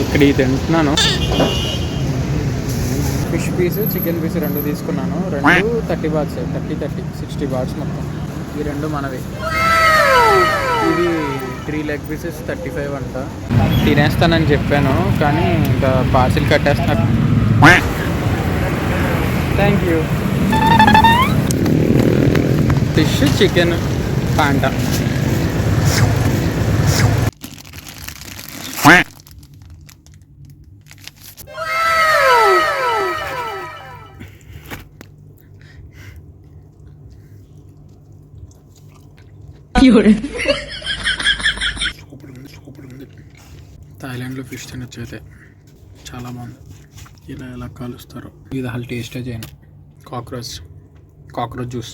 ఇక్కడ ఇది తింటున్నాను. ఫిష్ పీస్, చికెన్ పీస్ రెండు తీసుకున్నాను. రెండు 30 బాట్స్, 60 బాట్స్ మొత్తం. ఈ రెండు మనవి. ఇది 3 లెగ్ పీసెస్ 35 అంట. తినేస్తానని చెప్పాను కానీ ఇంకా పార్సిల్ కట్టేస్తున్నారు. Thank you. Fish, chicken, Fanta. థాయిలాండ్లో ఫిష్ తినొచ్చు అయితే చాలా బాగుంది. ఇలా ఎలా కాలుస్తారు ఇది అసలు టేస్టే చేయను. Cockroach juice.